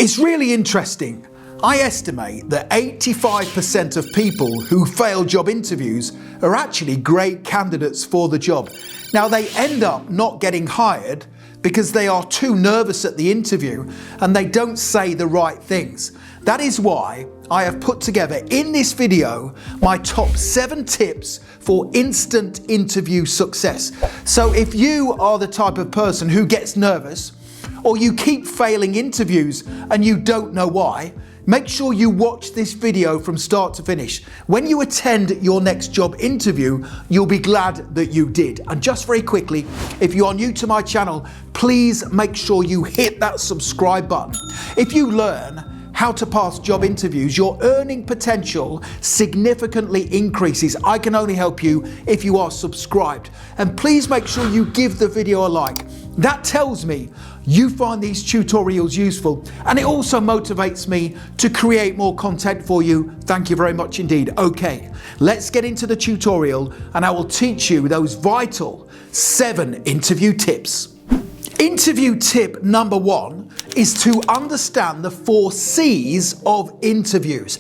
It's really interesting. I estimate that 85% of people who fail job interviews are actually great candidates for the job. Now, they end up not getting hired because they are too nervous at the interview and they don't say the right things. That is why I have put together in this video my top 7 tips for instant interview success. So if you are the type of person who gets nervous, or you keep failing interviews and you don't know why, make sure you watch this video from start to finish. When you attend your next job interview, you'll be glad that you did. And just very quickly, if you are new to my channel, please make sure you hit that subscribe button. If you learn how to pass job interviews, your earning potential significantly increases. I can only help you if you are subscribed. And please make sure you give the video a like. That tells me you find these tutorials useful, and it also motivates me to create more content for you. Thank you very much indeed. Okay, let's get into the tutorial and I will teach you those vital 7 interview tips. Interview tip number 1 is to understand the 4 C's of interviews.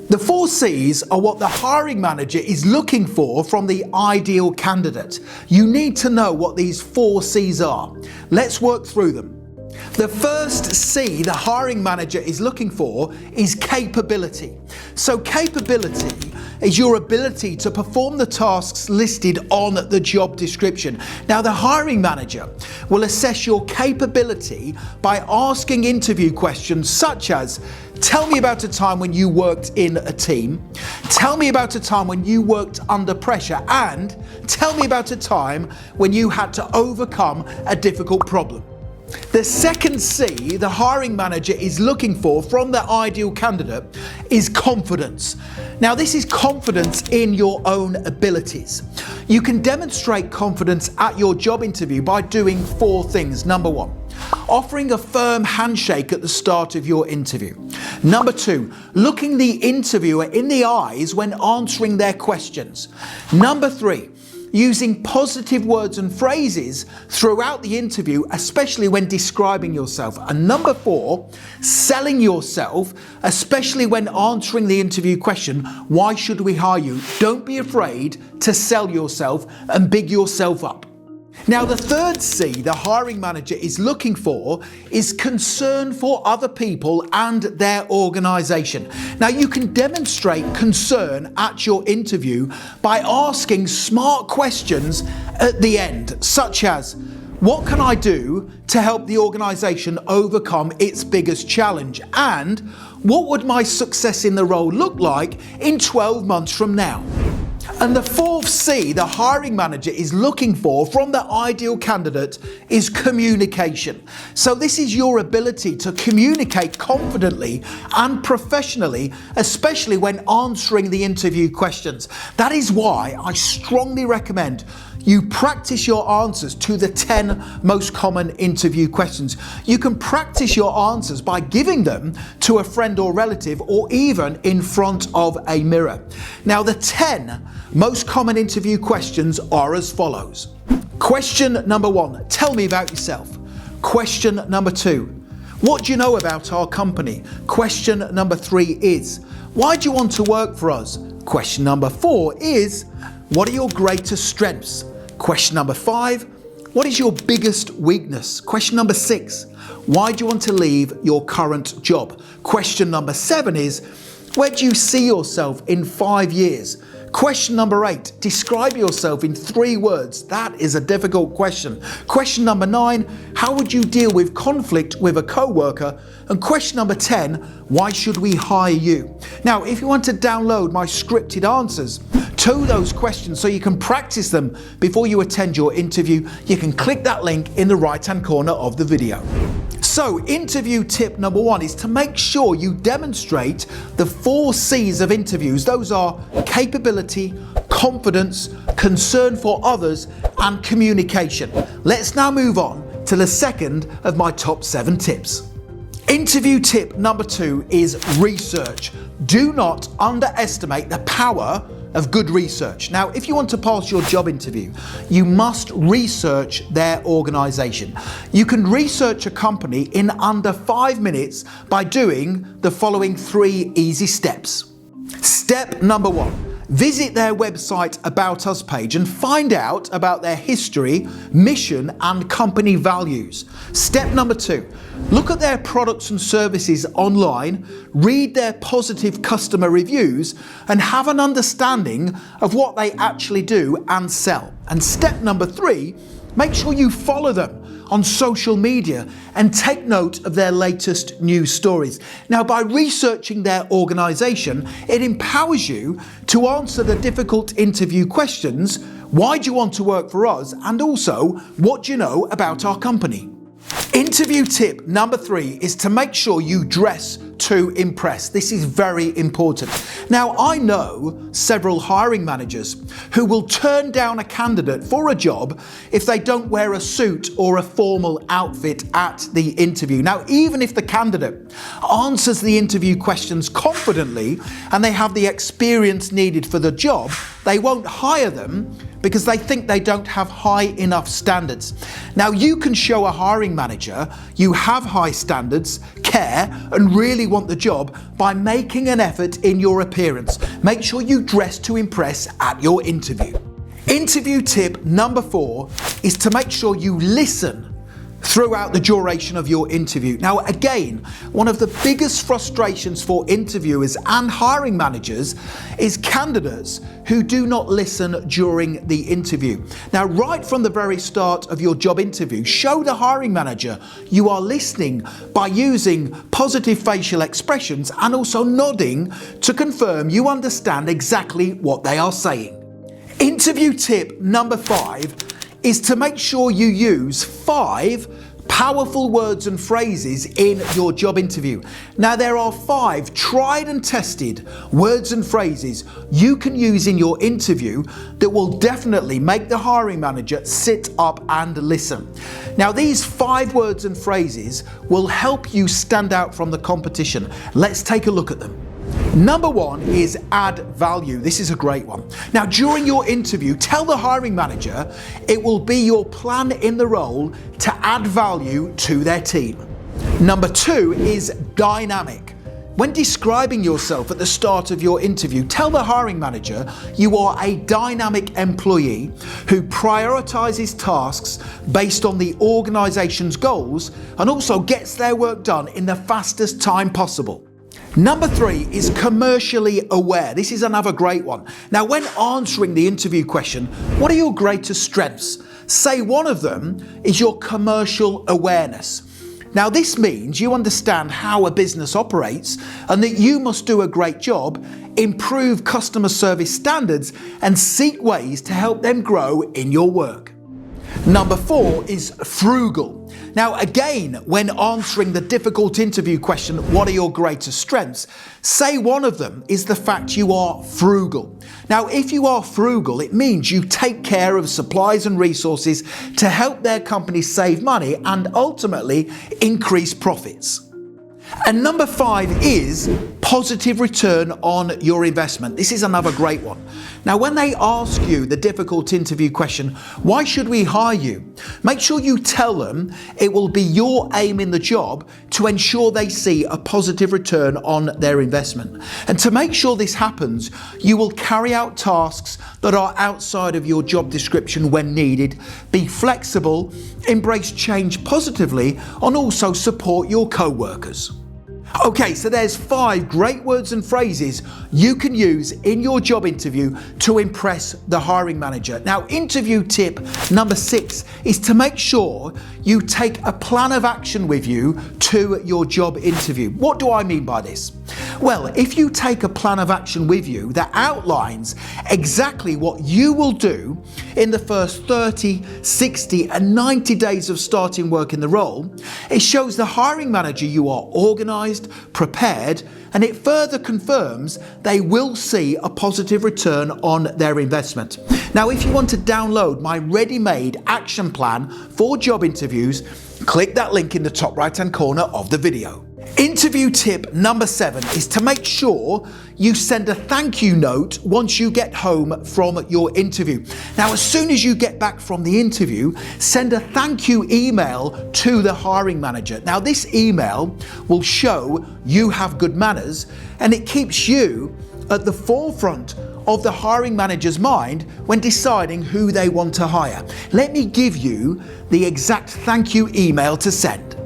The 4 C's are what the hiring manager is looking for from the ideal candidate. You need to know what these 4 C's are. Let's work through them. The first C the hiring manager is looking for is capability. So capability is your ability to perform the tasks listed on the job description. Now, the hiring manager will assess your capability by asking interview questions such as, tell me about a time when you worked in a team, tell me about a time when you worked under pressure, and tell me about a time when you had to overcome a difficult problem. The second C the hiring manager is looking for from the ideal candidate is confidence. Now, this is confidence in your own abilities. You can demonstrate confidence at your job interview by doing 4 things. Number 1, offering a firm handshake at the start of your interview. Number 2, looking the interviewer in the eyes when answering their questions. Number 3, using positive words and phrases throughout the interview, especially when describing yourself. And number 4, selling yourself, especially when answering the interview question, why should we hire you? Don't be afraid to sell yourself and big yourself up. Now, the third C the hiring manager is looking for is concern for other people and their organization. Now, you can demonstrate concern at your interview by asking smart questions at the end, such as, what can I do to help the organization overcome its biggest challenge? And what would my success in the role look like in 12 months from now? And the 4th C the hiring manager is looking for from the ideal candidate is communication. So this is your ability to communicate confidently and professionally, especially when answering the interview questions. That is why I strongly recommend you practice your answers to the 10 most common interview questions. You can practice your answers by giving them to a friend or relative, or even in front of a mirror. Now, the 10 most common interview questions are as follows. Question number 1, tell me about yourself. Question number 2, what do you know about our company? Question number 3 is, why do you want to work for us? Question number 4 is, what are your greatest strengths? Question number 5, what is your biggest weakness? Question number 6, why do you want to leave your current job? Question number 7 is, where do you see yourself in 5 years? Question number 8, describe yourself in 3 words. That is a difficult question. Question number 9, how would you deal with conflict with a co-worker? And question number 10, why should we hire you? Now, if you want to download my scripted answers to those questions so you can practice them before you attend your interview, you can click that link in the right-hand corner of the video. So, interview tip number 1 is to make sure you demonstrate the 4 C's of interviews. Those are capability, confidence, concern for others, and communication. Let's now move on to the second of my top 7 tips. Interview tip number 2 is research. Do not underestimate the power of good research. Now, if you want to pass your job interview, you must research their organization. You can research a company in under 5 minutes by doing the following 3 easy steps. Step number 1. Visit their website About Us page and find out about their history, mission, and company values. Step number 2. Look at their products and services online, read their positive customer reviews, and have an understanding of what they actually do and sell. And step number 3, make sure you follow them on social media and take note of their latest news stories. Now, by researching their organization, it empowers you to answer the difficult interview questions: why do you want to work for us? And also, what do you know about our company? Interview tip number 3 is to make sure you dress to impress. This is very important. Now, I know several hiring managers who will turn down a candidate for a job if they don't wear a suit or a formal outfit at the interview. Now, even if the candidate answers the interview questions confidently and they have the experience needed for the job, they won't hire them because they think they don't have high enough standards. Now, you can show a hiring manager you have high standards, care, and really want the job by making an effort in your appearance. Make sure you dress to impress at your interview. Interview tip number 4 is to make sure you listen throughout the duration of your interview. Now, again, one of the biggest frustrations for interviewers and hiring managers is candidates who do not listen during the interview. Now, right from the very start of your job interview, show the hiring manager you are listening by using positive facial expressions and also nodding to confirm you understand exactly what they are saying. Interview tip number 5 is to make sure you use 5 powerful words and phrases in your job interview. Now, there are 5 tried and tested words and phrases you can use in your interview that will definitely make the hiring manager sit up and listen. Now, these 5 words and phrases will help you stand out from the competition. Let's take a look at them. Number 1 is add value. This is a great one. Now, during your interview, tell the hiring manager it will be your plan in the role to add value to their team. Number 2 is dynamic. When describing yourself at the start of your interview, tell the hiring manager you are a dynamic employee who prioritizes tasks based on the organization's goals and also gets their work done in the fastest time possible. Number 3 is commercially aware. This is another great one. Now, when answering the interview question, what are your greatest strengths? Say one of them is your commercial awareness. Now, this means you understand how a business operates and that you must do a great job, improve customer service standards, and seek ways to help them grow in your work. Number 4 is frugal. Now, again, when answering the difficult interview question, what are your greatest strengths? Say one of them is the fact you are frugal. Now, if you are frugal, it means you take care of supplies and resources to help their company save money and ultimately increase profits. And number 5 is positive return on your investment. This is another great one. Now, when they ask you the difficult interview question, why should we hire you? Make sure you tell them it will be your aim in the job to ensure they see a positive return on their investment. And to make sure this happens, you will carry out tasks that are outside of your job description when needed, be flexible, embrace change positively, and also support your co-workers. Okay, so there's 5 great words and phrases you can use in your job interview to impress the hiring manager. Now, interview tip number 6 is to make sure you take a plan of action with you to your job interview. What do I mean by this? Well, if you take a plan of action with you that outlines exactly what you will do in the first 30, 60, and 90 days of starting work in the role, it shows the hiring manager you are organized, prepared, and it further confirms they will see a positive return on their investment. Now, if you want to download my ready-made action plan for job interviews, click that link in the top right-hand corner of the video. Interview tip number 7 is to make sure you send a thank you note once you get home from your interview. Now, as soon as you get back from the interview, send a thank you email to the hiring manager. Now, this email will show you have good manners, and it keeps you at the forefront of the hiring manager's mind when deciding who they want to hire. Let me give you the exact thank you email to send.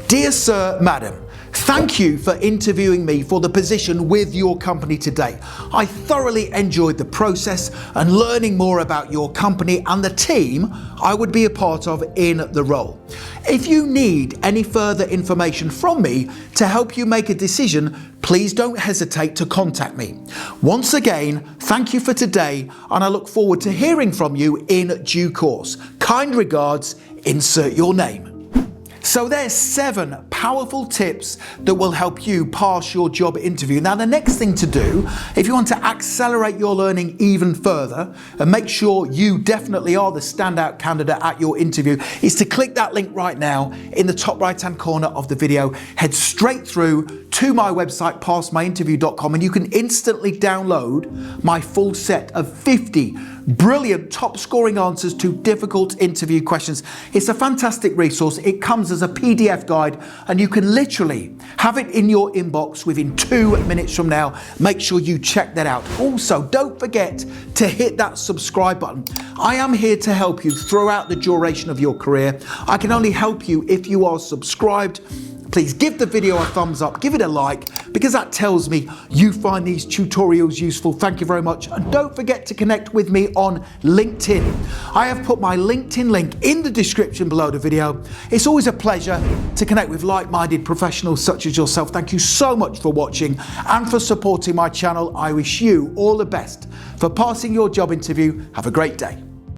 Dear Sir, Madam, thank you for interviewing me for the position with your company today. I thoroughly enjoyed the process and learning more about your company and the team I would be a part of in the role. If you need any further information from me to help you make a decision, please don't hesitate to contact me. Once again, thank you for today, and I look forward to hearing from you in due course. Kind regards, insert your name. So there's 7 powerful tips that will help you pass your job interview. Now, the next thing to do, if you want to accelerate your learning even further and make sure you definitely are the standout candidate at your interview, is to click that link right now in the top right-hand corner of the video. Head straight through to my website, passmyinterview.com, and you can instantly download my full set of 50 brilliant top scoring answers to difficult interview questions. It's a fantastic resource. It comes as a PDF guide, and you can literally have it in your inbox within 2 minutes from now. Make sure you check that out. Also, don't forget to hit that subscribe button. I am here to help you throughout the duration of your career. I can only help you if you are subscribed. Please give the video a thumbs up, give it a like, because that tells me you find these tutorials useful. Thank you very much. And don't forget to connect with me on LinkedIn. I have put my LinkedIn link in the description below the video. It's always a pleasure to connect with like-minded professionals such as yourself. Thank you so much for watching and for supporting my channel. I wish you all the best for passing your job interview. Have a great day.